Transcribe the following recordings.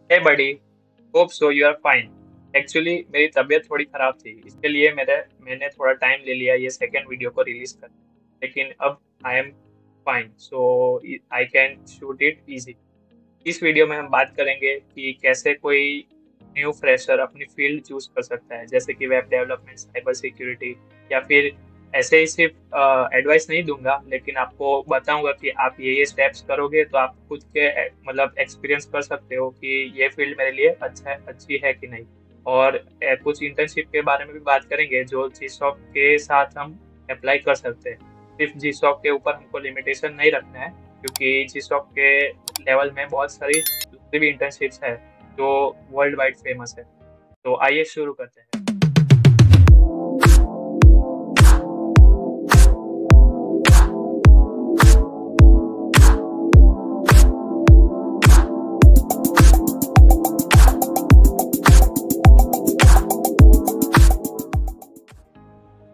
Hey buddy, hope so you are fine. Actually मेरी तबीयत थोड़ी खराब थी, इसके लिए मैंने थोड़ा टाइम ले लिया ये सेकेंड वीडियो को रिलीज कर, लेकिन अब I am fine, so I can shoot it easy. इस वीडियो में हम बात करेंगे कि कैसे कोई न्यू फ्रेशर अपनी फील्ड चूज कर सकता है, जैसे कि वेब डेवलपमेंट, साइबर सिक्योरिटी, या फिर ऐसे ही सिर्फ एडवाइस नहीं दूंगा, लेकिन आपको बताऊंगा कि आप ये स्टेप्स करोगे तो आप खुद के मतलब एक्सपीरियंस कर सकते हो कि ये फील्ड मेरे लिए अच्छी है कि नहीं। और कुछ इंटर्नशिप के बारे में भी बात करेंगे जो जी सॉफ्ट के साथ हम अप्लाई कर सकते हैं। सिर्फ जी सॉफ्ट के ऊपर हमको लिमिटेशन नहीं रखना है, क्योंकि जी सॉफ्ट के लेवल में बहुत सारी दूसरी भी इंटर्नशिप्स है जो वर्ल्ड वाइड फेमस है। तो आइए शुरू करते हैं।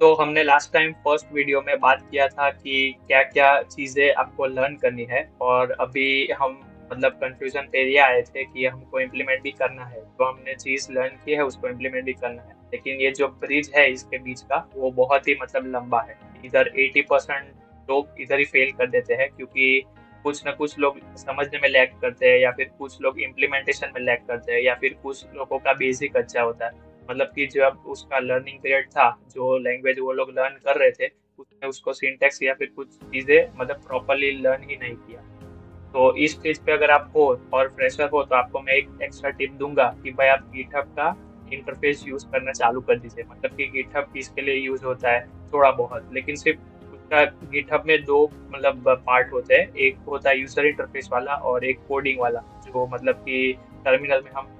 तो हमने लास्ट टाइम फर्स्ट वीडियो में बात किया था कि क्या क्या चीज़ें आपको लर्न करनी है, और अभी हम मतलब कंफ्यूजन पे ये आए थे कि हमको इम्प्लीमेंट भी करना है। तो हमने चीज़ लर्न की है, उसको इम्प्लीमेंट भी करना है, लेकिन ये जो ब्रिज है इसके बीच का वो बहुत ही मतलब लंबा है। इधर 80% लोग इधर ही फेल कर देते हैं, क्योंकि कुछ ना कुछ लोग समझने में लैग करते हैं, या फिर कुछ लोग इम्प्लीमेंटेशन में लैग करते हैं, या फिर कुछ लोगों का बेसिक अच्छा होता है। मतलब कि जब उसका लर्निंग पीरियड था, जो लैंग्वेज वो लोग लर्न कर रहे थे, उसमें उसको सिंटैक्स या फिर कुछ चीज़ें मतलब प्रॉपर्ली लर्न ही नहीं किया। तो इस स्टेज पे अगर आप हो और फ्रेशर हो, तो आपको मैं एक एक्स्ट्रा टिप दूंगा कि भाई आप गिटहब का इंटरफेस यूज करना चालू कर दीजिए। मतलब कि गिटहब किसके लिए यूज होता है, थोड़ा बहुत, लेकिन सिर्फ उसका गिटहब में दो मतलब पार्ट होते हैं। एक होता है यूजर इंटरफेस वाला और एक कोडिंग वाला, जो मतलब कि टर्मिनल में हम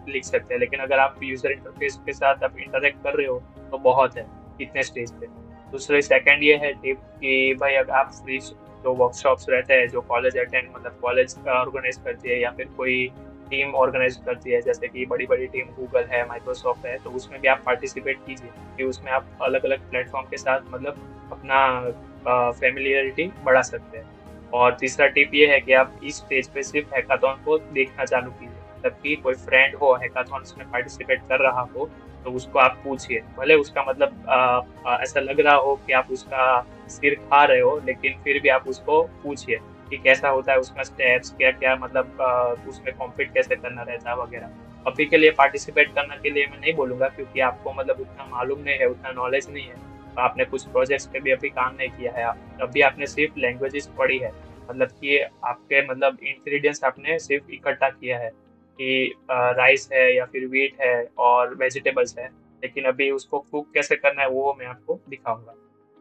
लिख सकते हैं। लेकिन अगर आप यूजर इंटरफेस के साथ आप इंटरेक्ट कर रहे हो तो बहुत है इतने स्टेज पे। दूसरे सेकंड ये है टिप कि भाई अगर आप फ्री जो वर्कशॉप्स रहते हैं, जो कॉलेज अटेंड मतलब कॉलेज ऑर्गेनाइज करती है या फिर कोई टीम ऑर्गेनाइज करती है, जैसे कि बड़ी बड़ी टीम गूगल है, माइक्रोसॉफ्ट है, तो उसमें भी आप पार्टिसिपेट कीजिए कि उसमें आप अलग अलग प्लेटफॉर्म के साथ मतलब अपना फेमिलियरिटी बढ़ा सकते हैं। और तीसरा टिप ये है कि आप इस स्टेज पे सिर्फ हैकाथॉन को देखना चालू कीजिए। मतलब कि कोई फ्रेंड हो हैकाथॉन्स में पार्टिसिपेट कर रहा हो, तो उसको आप पूछिए, भले उसका मतलब ऐसा लग रहा हो कि आप उसका सिर खा रहे हो, लेकिन फिर भी आप उसको पूछिए कि कैसा होता है उसका स्टेप्स, क्या क्या मतलब उसमें कॉम्पीट कैसे करना रहता है वगैरह। अभी के लिए पार्टिसिपेट करने के लिए मैं नहीं बोलूंगा, क्योंकि आपको मतलब उतना मालूम नहीं है, उतना नॉलेज नहीं है। आपने कुछ प्रोजेक्ट्स पे भी अभी काम नहीं किया है, अभी आपने सिर्फ लैंग्वेजेस पढ़ी है। मतलब कि आपके मतलब इंग्रेडिएंट्स आपने सिर्फ इकट्ठा किया है कि राइस है या फिर व्हीट है और वेजिटेबल्स है, लेकिन अभी उसको कुक कैसे करना है वो मैं आपको दिखाऊंगा।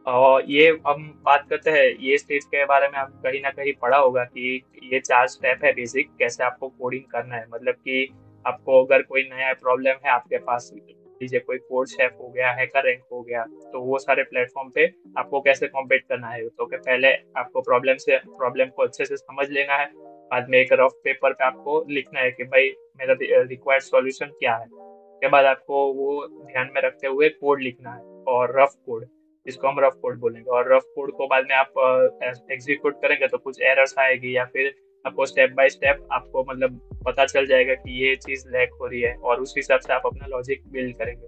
और ये हम बात करते हैं ये स्टेज के बारे में, आप कहीं ना कहीं पढ़ा होगा कि ये 4 स्टेप है बेसिक, कैसे आपको कोडिंग करना है। मतलब कि आपको अगर कोई नया प्रॉब्लम है आपके पास, लीजिए कोई कोड शेफ हो गया, हैकर रैंक हो गया, तो वो सारे प्लेटफॉर्म पे आपको कैसे कॉम्पीट करना है। तो कि पहले आपको प्रॉब्लम को अच्छे से समझ लेना है, बाद में एक रफ पेपर पे आपको लिखना है कि भाई मेरा रिक्वायर्ड सॉल्यूशन क्या है। उसके बाद आपको वो ध्यान में रखते हुए कोड लिखना है, और रफ कोड, जिसको हम रफ कोड बोलेंगे। और रफ कोड को बाद में आप एग्जीक्यूट करेंगे तो कुछ एरर्स आएगी, या फिर आपको स्टेप बाय स्टेप आपको मतलब पता चल जाएगा कि ये चीज लैग हो रही है, और उस हिसाब से आप अपना लॉजिक बिल्ड करेंगे।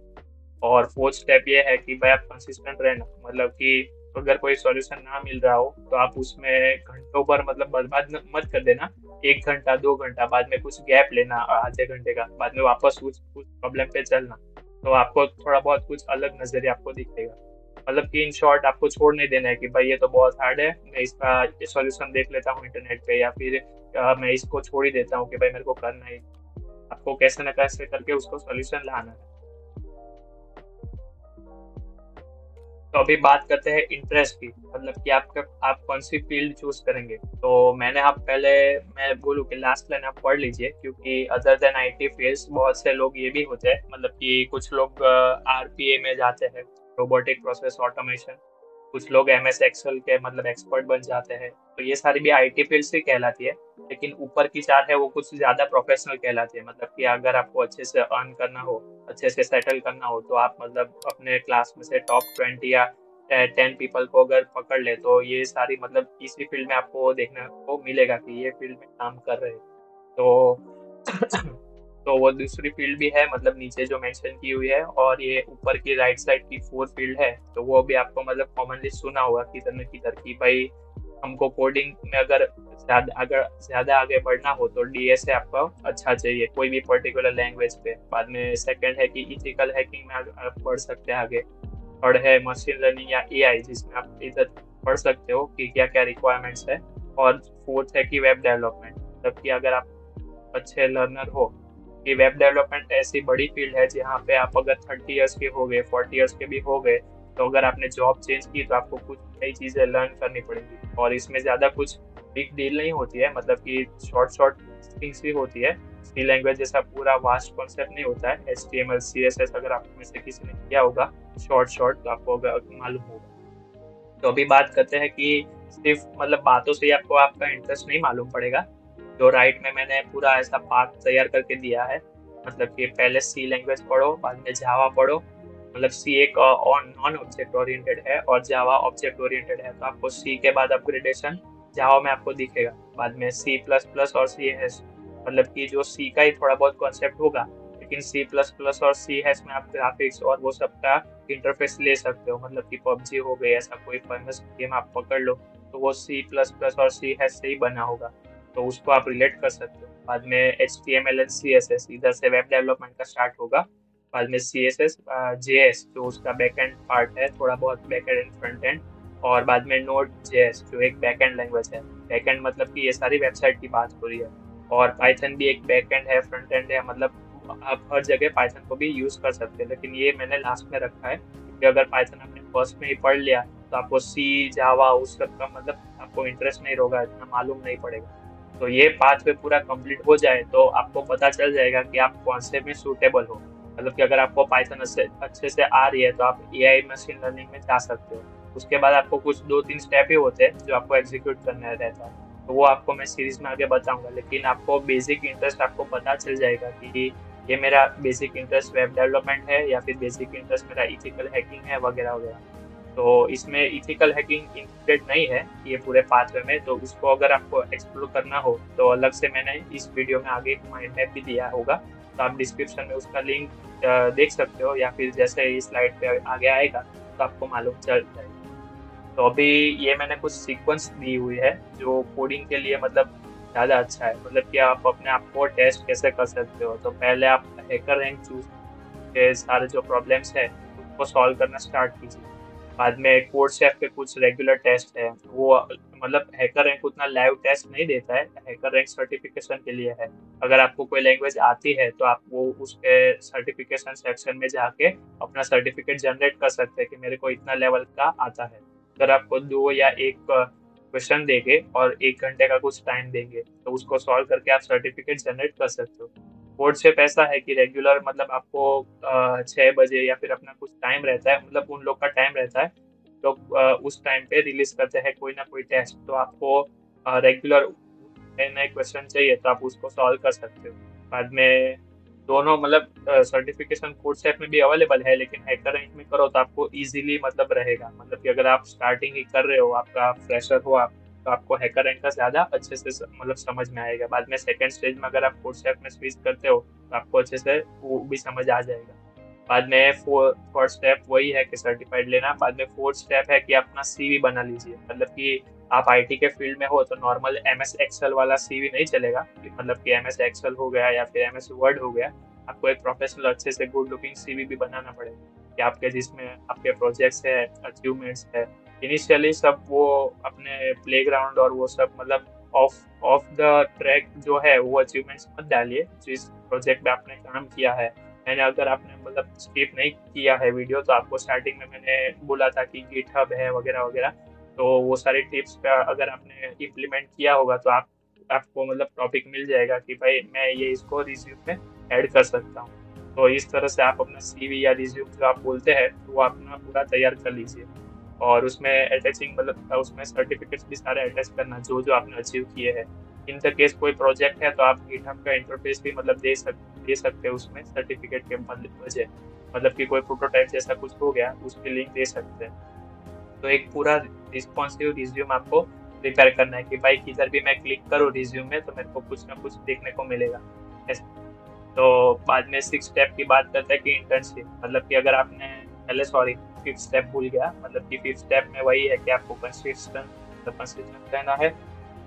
और फोर्थ स्टेप ये है कि भाई आप कंसिस्टेंट रहना, मतलब कि अगर कोई सॉल्यूशन ना मिल रहा हो तो आप उसमें घंटों पर मतलब बर्बाद मत कर देना। 1 घंटा 2 घंटा बाद में कुछ गैप लेना, आधे घंटे का, बाद में वापस उस प्रॉब्लम पे चलना, तो आपको थोड़ा बहुत कुछ अलग नजरिया आपको दिखेगा। मतलब कि इन शॉर्ट आपको छोड़ नहीं देना है कि भाई ये तो बहुत हार्ड है, मैं इसका सॉल्यूशन देख लेता हूँ इंटरनेट पे, या फिर मैं इसको छोड़ ही देता हूँ कि भाई मेरे को करना ही। आपको कैसे ना कैसे करके उसको सॉल्यूशन लाना है। तो अभी बात करते हैं इंटरेस्ट की, मतलब कि आप कौन सी फील्ड चूज करेंगे। तो मैंने आप पहले मैं बोलूँ कि लास्ट लाइन आप पढ़ लीजिए, क्योंकि अदर देन आईटी फील्ड्स बहुत से लोग ये भी होते हैं, मतलब कि कुछ लोग आरपीए में जाते हैं, रोबोटिक प्रोसेस ऑटोमेशन। कुछ लोग एमएस एक्सेल के मतलब एक्सपर्ट बन जाते हैं। तो ये सारी भी आईटी फील्ड से कहलाती है, लेकिन ऊपर की 4 है वो कुछ ज्यादा प्रोफेशनल कहलाती है। मतलब कि अगर आपको अच्छे से अर्न करना हो, अच्छे से सेटल करना हो, तो आप मतलब अपने क्लास में से टॉप 20 या 10 पीपल को अगर पकड़ ले, तो ये सारी मतलब इसी फील्ड में आपको देखने को मिलेगा कि ये फील्ड में काम कर रहे हैं। तो तो वो दूसरी फील्ड भी है, मतलब नीचे जो मेंशन की हुई है, और ये ऊपर की राइट साइड की 4 फील्ड है, तो वो भी आपको मतलब कॉमनली सुना होगा किधर न किधर की भाई हमको कोडिंग में अगर ज्यादा आगे बढ़ना हो तो डीएसए आपका अच्छा चाहिए कोई भी पर्टिकुलर लैंग्वेज पे। बाद में सेकंड है कि इथिकल हैकिंग में आप बढ़ सकते हैं आगे। थर्ड है मशीन लर्निंग या एआई, जिसमें आप इधर पढ़ सकते हो कि क्या क्या रिक्वायरमेंट्स है। और फोर्थ है कि वेब डेवलपमेंट, मतलब कि अगर आप अच्छे लर्नर हो कि वेब डेवलपमेंट ऐसी बड़ी फील्ड है जहाँ पे आप अगर 30 ईयर्स के हो गए 40 ईयर्स के भी हो गए, तो अगर आपने जॉब चेंज की तो आपको कुछ नई चीज़ें लर्न करनी पड़ेगी। और इसमें ज़्यादा कुछ बिग डील नहीं होती है, मतलब कि शॉर्ट शॉर्ट थिंग्स भी होती है। सी लैंग्वेज जैसा पूरा वास्ट कॉन्सेप्ट नहीं होता है। HTML CSS अगर आप में से किसी ने किया होगा शॉर्ट शॉर्ट तो आपको मालूम होगा। तो अभी बात करते हैं कि सिर्फ मतलब बातों से ही आपको आपका इंटरेस्ट नहीं मालूम पड़ेगा। जो राइट में मैंने पूरा ऐसा पाथ तैयार करके दिया है, मतलब कि पहले सी लैंग्वेज पढ़ो, बाद में जावा पढ़ो। मतलब सी एक नॉन ऑब्जेक्ट ओरिएंटेड है और जावा ऑब्जेक्ट ओरिएंटेड है, तो आपको सी के बाद अपग्रेडेशन जावा में आपको दिखेगा। बाद में C++ और C#, मतलब कि जो सी का ही थोड़ा बहुत कॉन्सेप्ट होगा, लेकिन C++ और C# में आप ग्राफिक्स और वो सब का इंटरफेस ले सकते हो। मतलब कि पबजी हो गई, ऐसा कोई फेमस गेम आप पकड़ लो तो वो C++ और C# से ही बना होगा, तो उसको आप रिलेट कर सकते हो। बाद में HTML एंड CSS, इधर से वेब डेवलपमेंट का स्टार्ट होगा। बाद में CSS JS जो उसका बैकएंड पार्ट है, थोड़ा बहुत बैकएंड एंड फ्रंट एंड। और बाद में Node.js जो एक बैकएंड लैंग्वेज है। बैकएंड मतलब कि ये सारी वेबसाइट की बात हो रही है। और पाइथन भी एक बैकएंड है, फ्रंट एंड है, मतलब आप हर जगह पाइथन को भी यूज कर सकते हैं, लेकिन ये मैंने लास्ट में रखा है क्योंकि अगर पाइथन आपने फर्स्ट में ही पढ़ लिया तो आपको सी जावा उस सब का मतलब आपको इंटरेस्ट नहीं होगा, इतना मालूम नहीं पड़ेगा। तो ये पाथ वे पूरा कंप्लीट हो जाए तो आपको पता चल जाएगा कि आप कौन से में सूटेबल हो। मतलब कि अगर आपको पाइथन अच्छे से आ रही है तो आप एआई मशीन लर्निंग में जा सकते हो। उसके बाद आपको कुछ 2-3 स्टेप ही होते हैं जो आपको एग्जीक्यूट करना रहता है, तो वो आपको मैं सीरीज में आगे बताऊंगा। लेकिन आपको बेसिक इंटरेस्ट आपको पता चल जाएगा कि ये मेरा बेसिक इंटरेस्ट वेब डेवलपमेंट है या फिर बेसिक इंटरेस्ट मेरा इथिकल हैकिंग है वगैरह वगैरह। तो इसमें इथिकल हैकिंग इंक्लूडेड नहीं है ये पूरे पाथवे में, तो उसको अगर आपको एक्सप्लोर करना हो तो अलग से मैंने इस वीडियो में आगे एक माइंड मैप भी दिया होगा, तो आप डिस्क्रिप्शन में उसका लिंक देख सकते हो, या फिर जैसे इस स्लाइड पे आगे आएगा तो आपको मालूम चल जाएगा। तो अभी ये मैंने कुछ सीक्वेंस दी हुई है जो कोडिंग के लिए मतलब ज़्यादा अच्छा है, मतलब कि आप अपने आप को टेस्ट कैसे कर सकते हो। तो पहले आप हैकर रैंक चूज के सारे जो प्रॉब्लम्स है उसको सॉल्व करना स्टार्ट कीजिए। बाद में कोड शेफ के कुछ रेगुलर टेस्ट है, वो मतलब हैकर रैंक उतना लाइव टेस्ट नहीं देता है, हैकर रैंक सर्टिफिकेशन के लिए है। अगर आपको कोई लैंग्वेज आती है तो आप वो उसके सर्टिफिकेशन सेक्शन में जाके अपना सर्टिफिकेट जनरेट कर सकते हैं कि मेरे को इतना लेवल का आता है। अगर आपको 2 या 1 क्वेश्चन देंगे और 1 घंटे का कुछ टाइम देंगे तो उसको सॉल्व करके आप सर्टिफिकेट जनरेट कर सकते हो। कोड शेफ ऐसा है कि रेगुलर मतलब आपको 6 बजे या फिर अपना कुछ टाइम रहता है, मतलब उन लोग का टाइम रहता है, लोग उस टाइम पे रिलीज करते हैं कोई ना कोई टेस्ट, तो आपको रेगुलर नए नए क्वेश्चन चाहिए तो आप उसको सॉल्व कर सकते हो। बाद में दोनों मतलब सर्टिफिकेशन कोड सेट में भी अवेलेबल है, लेकिन हैकर रैंक में करो तो आपको इजीली मतलब रहेगा। मतलब कि अगर आप स्टार्टिंग ही कर रहे हो, आपका फ्रेशर हो आप, तो आपको हैकर रैंक का ज़्यादा अच्छे से मतलब समझ में आएगा। बाद में सेकंड स्टेज में अगर आप कोड सेट में स्विच करते हो तो आपको अच्छे से वो भी समझ आ जाएगा। बाद में फोर्थ स्टेप वही है कि सर्टिफाइड लेना। बाद में फोर्थ स्टेप है कि अपना सीवी बना लीजिए। मतलब कि आप आईटी के फील्ड में हो तो नॉर्मल एमएस एक्सेल वाला सीवी नहीं चलेगा, मतलब कि एमएस एक्सेल हो गया या फिर एमएस वर्ड हो गया, आपको एक प्रोफेशनल अच्छे से गुड लुकिंग सीवी भी बनाना पड़ेगा कि आपके जिसमें आपके प्रोजेक्ट्स है, अचीवमेंट्स है। इनिशियली सब वो अपने प्लेग्राउंड और वो सब मतलब ऑफ द ट्रैक जो है वो अचीवमेंट्स मत डालिए। जिस प्रोजेक्ट पे आपने काम किया है, मैंने अगर आपने मतलब स्किप नहीं किया है वीडियो तो आपको स्टार्टिंग में मैंने बोला था कि गिटहब है वगैरह वगैरह, तो वो सारी टिप्स का अगर आपने इम्प्लीमेंट किया होगा तो आपको मतलब टॉपिक मिल जाएगा कि भाई मैं ये इसको रिज्यूम में ऐड कर सकता हूँ। तो इस तरह से आप अपना सीवी या रिज्यूम जो आप बोलते हैं तो वो अपना पूरा तैयार कर लीजिए, और उसमें अटैचिंग मतलब उसमें सर्टिफिकेट्स भी सारे अटैच करना जो जो आपने अचीव किए हैं। इन द केस कोई प्रोजेक्ट है तो आप गिटहब का इंटरफेस भी मतलब दे सकते हैं उसमें सर्टिफिकेट के वजह, मतलब कि कोई प्रोटोटाइप जैसा कुछ हो गया उसकी लिंक दे सकते हैं। तो एक पूरा रिस्पॉन्सिव रिज्यूम आपको प्रिपेयर करना है कि भाई किधर भी मैं क्लिक करूँ रिज्यूम में तो मेरे को कुछ ना कुछ देखने को मिलेगा। तो बाद में 6 स्टेप की बात करते हैं कि इंटर्नशिप, मतलब कि अगर आपने पहले, सॉरी, 5th स्टेप भूल गया, मतलब कि 5th स्टेप में वही है कि आपको कंसिस्टेंट रहना है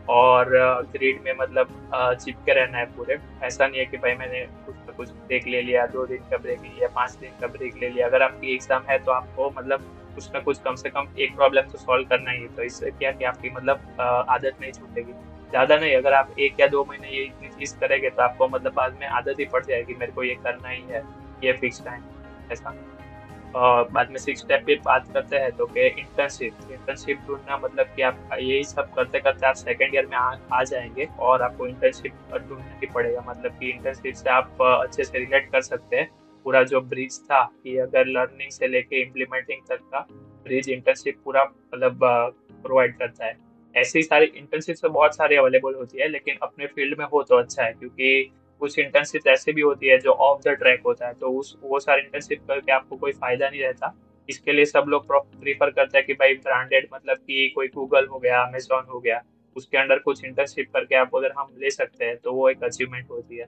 और ग्रिड में मतलब चिपके रहना है पूरे। ऐसा नहीं है कि भाई मैंने कुछ ना कुछ ब्रेक ले लिया, 2 दिन का ब्रेक लिया, 5 दिन का ब्रेक ले लिया। अगर आपकी एग्जाम है तो आपको मतलब कुछ ना कुछ कम से कम एक प्रॉब्लम तो सॉल्व करना ही है। तो इससे क्या कि आपकी मतलब आदत नहीं छूटेगी। ज्यादा नहीं, अगर आप 1 या 2 महीने ये इतनी चीज करेंगे तो आपको मतलब बाद में आदत ही पड़ जाएगी, मेरे को ये करना ही है, ये फिक्स टाइम ऐसा। और बाद में 6 स्टेप की बात करते हैं तो कि इंटर्नशिप ढूंढना, मतलब कि आप यही सब करते करते आप सेकेंड ईयर में आ जाएंगे और आपको इंटर्नशिप ढूंढना ही पड़ेगा। मतलब कि इंटर्नशिप से आप अच्छे से रिलेट कर सकते हैं। पूरा जो ब्रिज था कि अगर लर्निंग से लेके इम्प्लीमेंटिंग तक का ब्रिज इंटर्नशिप पूरा मतलब प्रोवाइड करता है। ऐसी सारी इंटर्नशिप से बहुत सारी अवेलेबल होती है, लेकिन अपने फील्ड में हो तो अच्छा है, क्योंकि कुछ इंटर्नशिप ऐसे भी होती है जो ऑफ द ट्रैक होता है, तो उस वो सारे इंटर्नशिप करके आपको कोई फायदा नहीं रहता। इसके लिए सब लोग प्रीफर करते हैं कि भाई ब्रांडेड, मतलब कि कोई गूगल हो गया, अमेजोन हो गया, उसके अंडर कुछ इंटर्नशिप करके आप अगर हम ले सकते हैं तो वो एक अचीवमेंट होती है।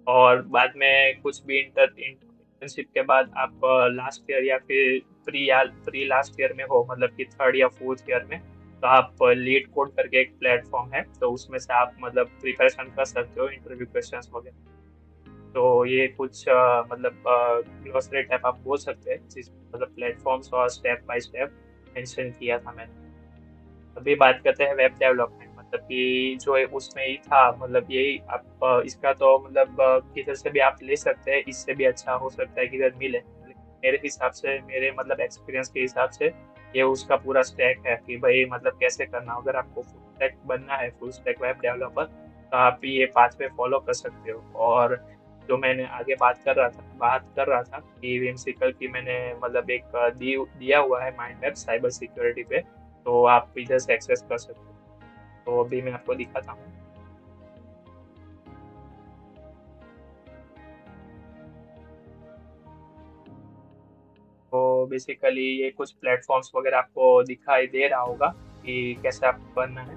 और बाद में कुछ भी इंटर्नशिप के बाद आप लास्ट ईयर या फिर प्री लास्ट ईयर में हो, मतलब कि 3rd या 4th ईयर में, तो आप लीड कोड करके एक प्लेटफॉर्म है, तो उसमें से आप मतलब प्रिपरेशन कर सकते हो इंटरव्यू क्वेश्चंस वगैरह। तो ये कुछ मतलब ग्लोसरी टाइप आप बोल सकते हैं, जिस मतलब प्लेटफॉर्म्स और स्टेप बाय स्टेप मेंशन किया था मैंने। अभी बात करते हैं वेब डेवलपमेंट, मतलब कि जो है उसमें ही था, मतलब यही आप इसका तो मतलब किधर से भी आप ले सकते हैं, इससे भी अच्छा हो सकता है किधर मिले, लेकिन मेरे हिसाब से, मेरे मतलब एक्सपीरियंस के हिसाब से ये उसका पूरा स्टैक है कि भाई मतलब कैसे करना। अगर आपको फुल स्टैक बनना है, फुल स्टैक वेब डेवलपर, तो आप ये पाथवे फॉलो कर सकते हो। और जो मैंने आगे बात कर रहा था कि विमसिकल की मैंने मतलब एक दिया हुआ है माइंड मैप साइबर सिक्योरिटी पे, तो आप इधर से एक्सेस कर सकते हो। तो अभी मैं आपको दिखाता हूँ। तो बेसिकली ये कुछ प्लेटफॉर्म्स वगैरह आपको दिखाई दे रहा होगा कि कैसे आपको करना है।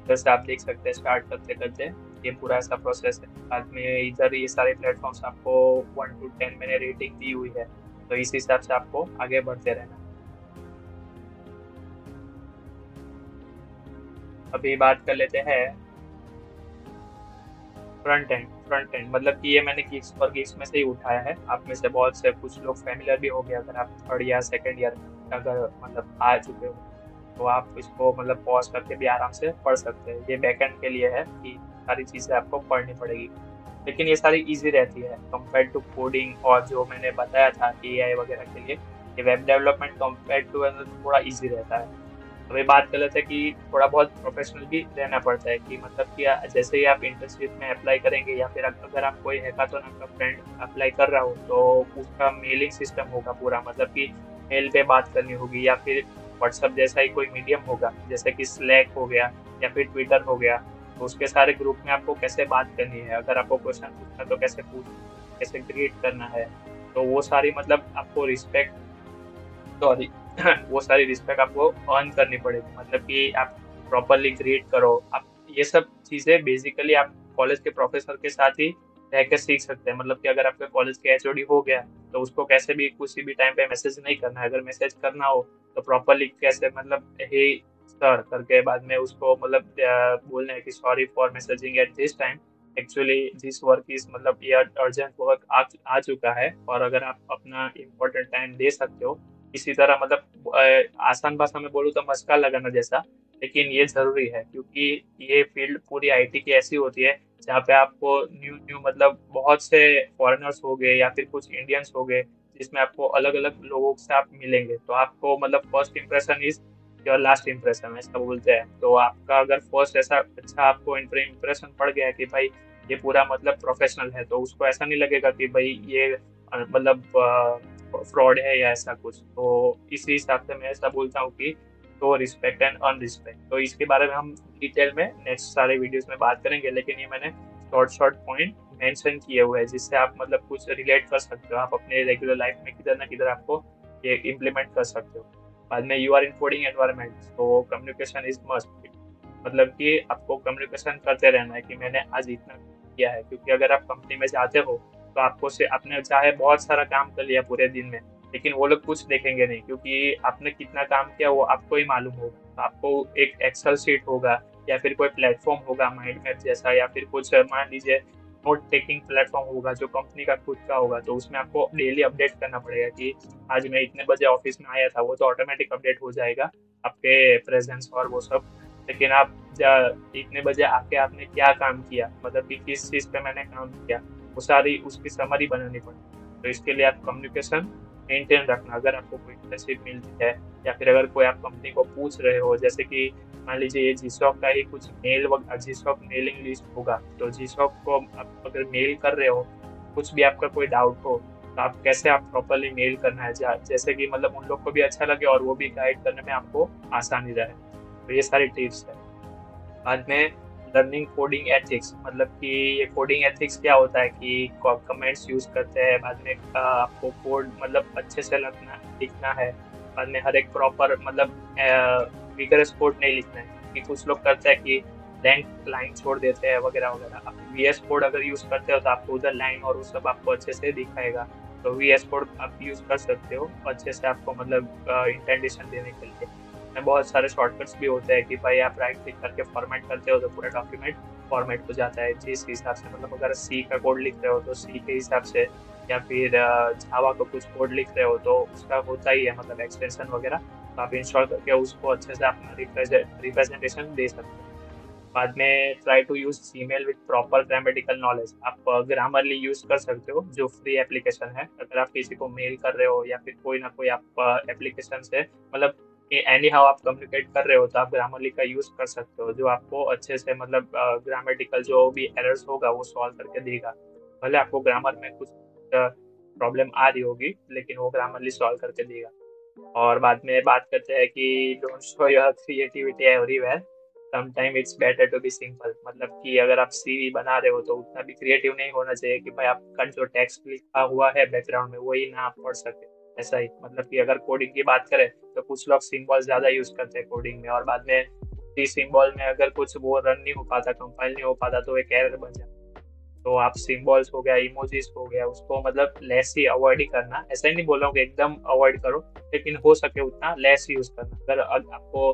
जैसे आप देख सकते हैं, स्टार्ट करते करते ये पूरा ऐसा प्रोसेस है। बाद में इधर ये सारे प्लेटफॉर्म्स आपको 1 to 10 मैंने रेटिंग दी हुई है, तो इस हिसाब से आपको आगे बढ़ते रहना है। अभी बात कर लेते हैं फ्रंट एंड, मतलब कि ये मैंने गिग्स और गिग्स में से ही उठाया है। आप में से बहुत से कुछ लोग फैमिलियर भी हो गए, अगर आप 3rd या 2nd ईयर अगर मतलब आ चुके हो, तो आप इसको मतलब पॉज करके भी आराम से पढ़ सकते हैं। ये बैकएंड के लिए है कि सारी चीज़ें आपको पढ़नी पड़ेगी, लेकिन ये सारी इजी रहती है कंपेयर टू कोडिंग। और जो मैंने बताया था एआई वगैरह के लिए, ये वेब डेवलपमेंट कंपेयर टू थोड़ा इजी रहता है। अभी बात कर लेते हैं कि थोड़ा बहुत प्रोफेशनल भी रहना पड़ता है, कि मतलब कि जैसे ही आप इंटर्नशिप में अप्लाई करेंगे या फिर अगर आप कोई हैकाथॉन, आपका फ्रेंड अप्लाई कर रहा हो, तो उसका मेलिंग सिस्टम होगा पूरा, मतलब कि मेल पे बात करनी होगी, या फिर व्हाट्सएप जैसा ही कोई मीडियम होगा, जैसे कि स्लैक हो गया या फिर ट्विटर हो गया। तो उसके सारे ग्रुप में आपको कैसे बात करनी है, अगर आपको क्वेश्चन पूछना है तो कैसे पूछ, कैसे ग्रीट करना है, तो वो सारी मतलब आपको रिस्पेक्ट, सॉरी वो सारी रिस्पेक्ट आपको अर्न करनी पड़ेगी। मतलब कि आप प्रॉपरली ग्रीट करो। आप ये सब चीज़ें बेसिकली आप कॉलेज के प्रोफेसर के साथ ही रह के सीख सकते हैं। मतलब कि अगर आपके कॉलेज के एचओडी हो गया, तो उसको कैसे भी किसी भी टाइम पे मैसेज नहीं करना है। अगर मैसेज करना हो तो प्रॉपरली कैसे, मतलब हे सर करके बाद में उसको मतलब बोलना है कि sorry for messaging at this time, actually this work is, मतलब ये अर्जेंट वर्क आ चुका है, और अगर आप अपना इम्पोर्टेंट टाइम दे सकते हो इसी तरह, मतलब आसान भाषा में बोलूँ तो मस्का लगाना जैसा। लेकिन ये जरूरी है, क्योंकि ये फील्ड पूरी आईटी की ऐसी होती है जहाँ पे आपको न्यू न्यू मतलब बहुत से फॉरेनर्स हो गए या फिर कुछ इंडियंस हो गए, जिसमें आपको अलग अलग लोगों से आप मिलेंगे। तो आपको मतलब first impression is your last impression, ऐसा बोलते हैं। तो आपका अगर फर्स्ट ऐसा अच्छा आपको इम्प्रेशन पड़ गया कि भाई ये पूरा मतलब प्रोफेशनल है, तो उसको ऐसा नहीं लगेगा कि भाई ये मतलब फ्रॉड है या ऐसा कुछ। तो इसी हिसाब से मैं ऐसा बोलता हूँ कि तो रिस्पेक्ट एंड अनरिस्पेक्ट, तो इसके बारे में हम डिटेल में नेक्स्ट सारे वीडियोस में बात करेंगे, लेकिन ये मैंने शॉर्ट शॉर्ट पॉइंट मेंशन किए हुए हैं जिससे आप मतलब कुछ रिलेट कर सकते हो, आप अपने रेगुलर लाइफ में किधर ना किधर आपको ये इम्प्लीमेंट कर सकते हो। बाद में you are in coding environment, तो कम्युनिकेशन इज मस्ट, मतलब कि आपको कम्युनिकेशन करते रहना है कि मैंने आज इतना किया है, क्योंकि अगर आप कंपनी में जाते हो तो आपको से आपने चाहे बहुत सारा काम कर लिया पूरे दिन में, लेकिन वो लोग कुछ देखेंगे नहीं, क्योंकि आपने कितना काम किया वो आपको ही मालूम होगा। तो आपको एक एक्सेल शीट होगा या फिर कोई प्लेटफॉर्म होगा माइंड मैप जैसा, या फिर कुछ मान लीजिए नोट टेकिंग प्लेटफॉर्म होगा जो कंपनी का खुद का होगा, तो उसमें आपको डेली अपडेट करना पड़ेगा कि आज मैं इतने बजे ऑफिस में आया था। वो तो ऑटोमेटिक अपडेट हो जाएगा आपके प्रेजेंस और वो सब। लेकिन आप इतने बजे आके आपने क्या काम किया, मतलब कि किस चीज़ पे मैंने काम किया, वो सारी उसकी समरी बनानी पड़ेगी। तो इसके लिए आप कम्युनिकेशन मेंटेन रखना। अगर आपको कोई इंटर्नशिप मिलती है या फिर अगर कोई आप कंपनी को पूछ रहे हो, जैसे कि मान लीजिए ये जीसॉक का ही कुछ जीसॉक मेलिंग लिस्ट होगा, तो जीसॉक को आप अगर मेल कर रहे हो, कुछ भी आपका कोई डाउट हो, तो आप कैसे आप प्रॉपर्ली मेल करना है, जैसे कि मतलब उन लोग को भी अच्छा लगे और वो भी गाइड करने में आपको आसानी रहे। तो ये सारी टिप्स है। बाद में लर्निंग कोडिंग एथिक्स, मतलब कि ये कोडिंग एथिक्स क्या होता है कि कमेंट्स यूज करते हैं, बाद में आपको कोड मतलब अच्छे से लिखना है। बाद में हर एक प्रॉपर मतलब विगरस कोड नहीं लिखना है, कि कुछ लोग करते हैं कि ब्लैंक लाइन छोड़ देते हैं वगैरह वगैरह। आप वीएस कोड अगर यूज करते हो तो आपको उधर लाइन और वो सब आपको अच्छे से दिखाएगा। तो वीएस कोड आप यूज कर सकते हो अच्छे से, आपको मतलब इंटेंडेशन देने के लिए। में बहुत सारे शॉर्टकट्स भी होते हैं कि भाई आप राइट क्लिक करके फॉर्मेट करते हो तो पूरा डॉक्यूमेंट फॉर्मेट हो जाता है जिस हिसाब से, मतलब अगर सी का कोड लिख रहे हो तो सी के हिसाब से, या फिर जावा का कुछ कोड लिख रहे हो तो उसका होता ही है मतलब एक्सटेंशन वगैरह। तो आप इंस्टॉल करके उसको अच्छे से अपना रिप्रेजेंटेशन दे सकते हो। बाद में try to use Gmail with proper grammatical knowledge. आप ग्रामरली यूज कर सकते हो जो फ्री एप्लीकेशन है। अगर आप किसी को मेल कर रहे हो या फिर कोई ना कोई आप एप्लीकेशन से मतलब एनी हाउ आप कम्युनिकेट कर रहे हो, तो आप ग्रामरली का यूज कर सकते हो, जो आपको अच्छे से मतलब ग्रामेटिकल जो भी एरर्स होगा वो सॉल्व करके देगा। भले आपको ग्रामर में कुछ प्रॉब्लम आ रही होगी, लेकिन वो ग्रामरली सॉल्व करके देगा। और बाद में बात करते हैं कि don't show your creativity everywhere, sometime it's better to be simple. मतलब कि अगर आप सीवी बना रहे हो तो उतना भी क्रिएटिव नहीं होना चाहिए कि भाई आपका जो टेक्स्ट लिखा हुआ है बैकग्राउंड में वही ना आप पढ़ सके। ऐसा ही मतलब कि अगर कोडिंग की बात करें तो कुछ लोग सिंबल ज्यादा यूज करते हैं कोडिंग में, और बाद में उसी सिंबल में अगर कुछ वो रन नहीं हो पाता, कंपाइल नहीं हो पाता, तो एक एरर बन जाता है। तो आप सिंबल्स हो गया, इमोजीज हो गया, उसको मतलब लेस ही अवॉइड ही करना। ऐसा ही नहीं बोल रहा हूँ कि एकदम अवॉइड करो, लेकिन हो सके उतना लेस यूज करना। अगर आपको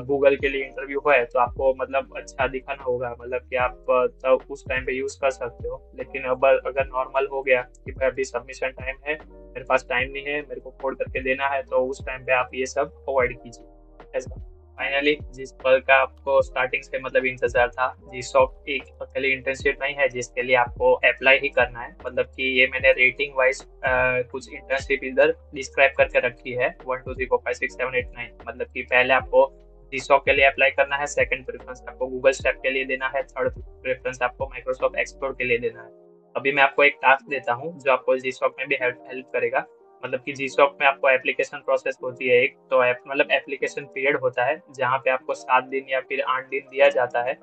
गूगल के लिए इंटरव्यू है तो आपको मतलब अच्छा दिखाना होगा, मतलब कि आप तब उस टाइम पे यूज कर सकते हो। लेकिन अब अगर नॉर्मल हो गया कि भाई अभी सबमिशन टाइम है, मेरे पास टाइम नहीं है, मेरे को कोड करके देना है, तो उस टाइम पे आप ये सब अवॉइड कीजिए। ऐसा फाइनली जिस पल का आपको स्टार्टिंग से मतलब इंतजार था, जिस सॉफ्ट एक अकेली इंटर्नशिप नहीं है जिसके लिए आपको अप्लाई ही करना है। मतलब कि ये मैंने रेटिंग वाइज कुछ इंटर्नशिप इधर डिस्क्राइब करके रखी है 1 2 3 4 5 6 7 8 9। मतलब कि पहले आपको जीसॉक के लिए अप्लाई करना है, सेकंड प्रेफरेंस आपको गूगल स्टैक के लिए देना है, थर्ड प्रेफरेंस आपको माइक्रोसॉफ्ट एक्सप्लोर के लिए देना है। अभी मैं आपको एक टास्क देता हूँ जो आपको जीसॉक में भी हेल्प करेगा। मतलब कि जीसॉक में आपको एप्लीकेशन प्रोसेस होती है एक, तो मतलब एप्लीकेशन पीरियड होता है जहाँ पे आपको 7 दिन या फिर 8 दिन दिया जाता है।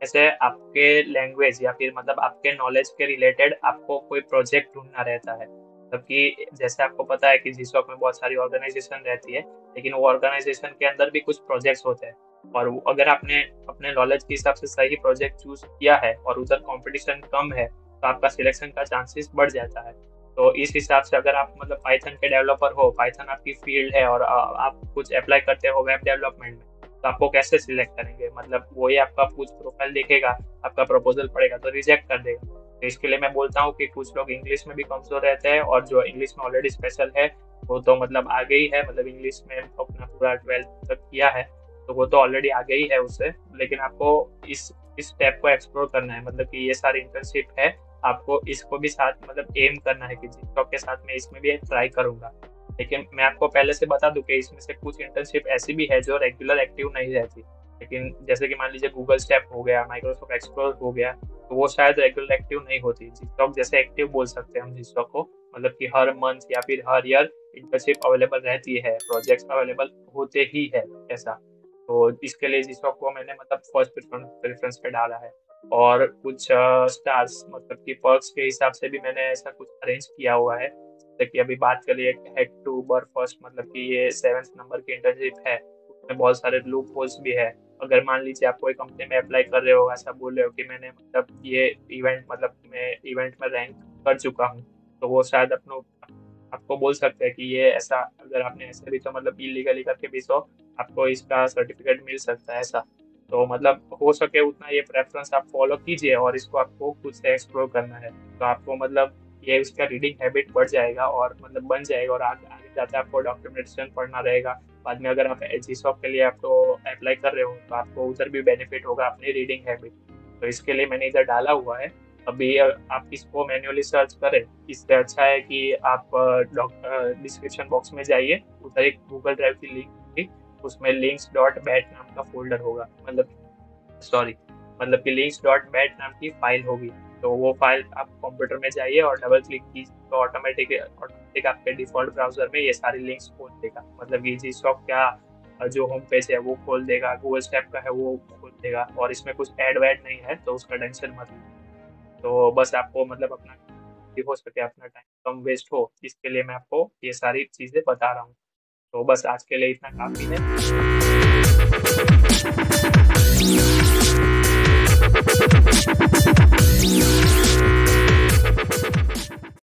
ऐसे आपके लैंग्वेज या फिर मतलब आपके नॉलेज के रिलेटेड आपको कोई प्रोजेक्ट ढूंढना रहता है। मतलब कि जैसे आपको पता है कि जीसॉक में बहुत सारी ऑर्गेनाइजेशन रहती है, लेकिन वो ऑर्गेनाइजेशन के अंदर भी कुछ प्रोजेक्ट्स होते हैं। और अगर आपने अपने नॉलेज के हिसाब से सही प्रोजेक्ट चूज किया है और उधर कंपटीशन कम है, तो आपका सिलेक्शन का चांसेस बढ़ जाता है। तो इस हिसाब से अगर आप मतलब पाइथन के डेवलपर हो, पाइथन आपकी फील्ड है और आप कुछ अप्लाई करते हो वेब डेवलपमेंट में, तो आपको कैसे सिलेक्ट करेंगे? मतलब वही आपका कुछ प्रोफाइल देखेगा, आपका प्रपोजल पड़ेगा तो रिजेक्ट कर देगा। तो इसके लिए मैं बोलता हूँ कि कुछ लोग इंग्लिश में भी कमजोर रहते हैं, और जो इंग्लिश में ऑलरेडी स्पेशल है वो तो मतलब आगे ही है, मतलब इंग्लिश में अपना पूरा 12th तक किया है तो वो तो ऑलरेडी आगे ही है उससे। लेकिन आपको इस स्टेप को एक्सप्लोर करना है। मतलब कि ये सारी इंटर्नशिप है, आपको इसको भी साथ मतलब एम करना है कि जिसके के साथ मैं इसमें भी ट्राई करूंगा। लेकिन मैं आपको पहले से बता दूं कि इसमें से कुछ इंटर्नशिप ऐसी भी है जो रेगुलर एक्टिव नहीं रहती। लेकिन जैसे कि मान लीजिए गूगल स्टैक हो गया, माइक्रोसॉफ्ट एक्सप्लोर हो गया, तो वो शायद रेगुलर एक्टिव नहीं होती। जिसटॉक जैसे एक्टिव बोल सकते हैं हम जिसटॉक को, मतलब कि हर मंथ या फिर हर ईयर इंटर्नशिप अवेलेबल रहती है, प्रोजेक्ट्स अवेलेबल होते ही है ऐसा। तो इसके लिए जिसटॉक को मैंने मतलब फर्स्ट प्रेफरेंस पे डाला है। और कुछ स्टार्स मतलब कि पर्क्स के हिसाब से भी मैंने ऐसा कुछ अरेंज किया हुआ है। जैसे कि अभी बात करिए हेड टू बर फर्स्ट, मतलब कि ये 7th नंबर की इंटर्नशिप है, में बहुत सारे लूप होल्स भी है। अगर मान लीजिए आप कोई कंपनी में अप्लाई कर रहे हो, ऐसा बोल रहे हो कि मैंने मतलब ये इवेंट मतलब मैं इवेंट में रैंक कर चुका हूँ, तो वो शायद अपनों आपको बोल सकते हैं कि ये ऐसा, अगर आपने ऐसे भी तो मतलब इलीगली करके भी तो आपको इसका सर्टिफिकेट मिल सकता है ऐसा। तो मतलब हो सके उतना ये प्रेफरेंस आप फॉलो कीजिए और इसको आपको खुद से एक्सप्लोर करना है, तो आपको मतलब ये उसका रीडिंग हैबिट बढ़ जाएगा और मतलब बन जाएगा, और आगे आगे जाते आपको डॉक्यूमेंटेशन पढ़ना रहेगा। बाद में अगर आप जीसॉप के लिए आपको अप्लाई कर रहे हो तो आपको उधर भी बेनिफिट होगा अपनी रीडिंग हैबिट। तो इसके लिए मैंने इधर डाला हुआ है। अभी आप इसको मैन्युअली सर्च करें, इससे अच्छा है कि आप डिस्क्रिप्शन बॉक्स में जाइए, उधर एक गूगल ड्राइव की लिंक होगी, उसमें लिंक्स डॉट बैट नाम का फोल्डर होगा, मतलब सॉरी, मतलब कि लिंक्स डॉट बैट नाम की फाइल होगी। तो वो फाइल आप कंप्यूटर में जाइए और डबल क्लिक की तो ऑटोमेटिक ऑटोमेटिक आपके डिफॉल्ट ब्राउजर में ये सारी लिंक्स खोल देगा, मतलब कि जी शॉप का जो होम पेज है वो खोल देगा, गूगल स्टेप का है वो खोल देगा, और इसमें कुछ एड वैड नहीं है तो उसका टेंशन मत लीजिए। तो बस आपको मतलब अपना हो सके अपना टाइम कम वेस्ट हो, इसके लिए मैं आपको ये सारी चीजें बता रहा हूँ। तो बस आज के लिए इतना काफी है।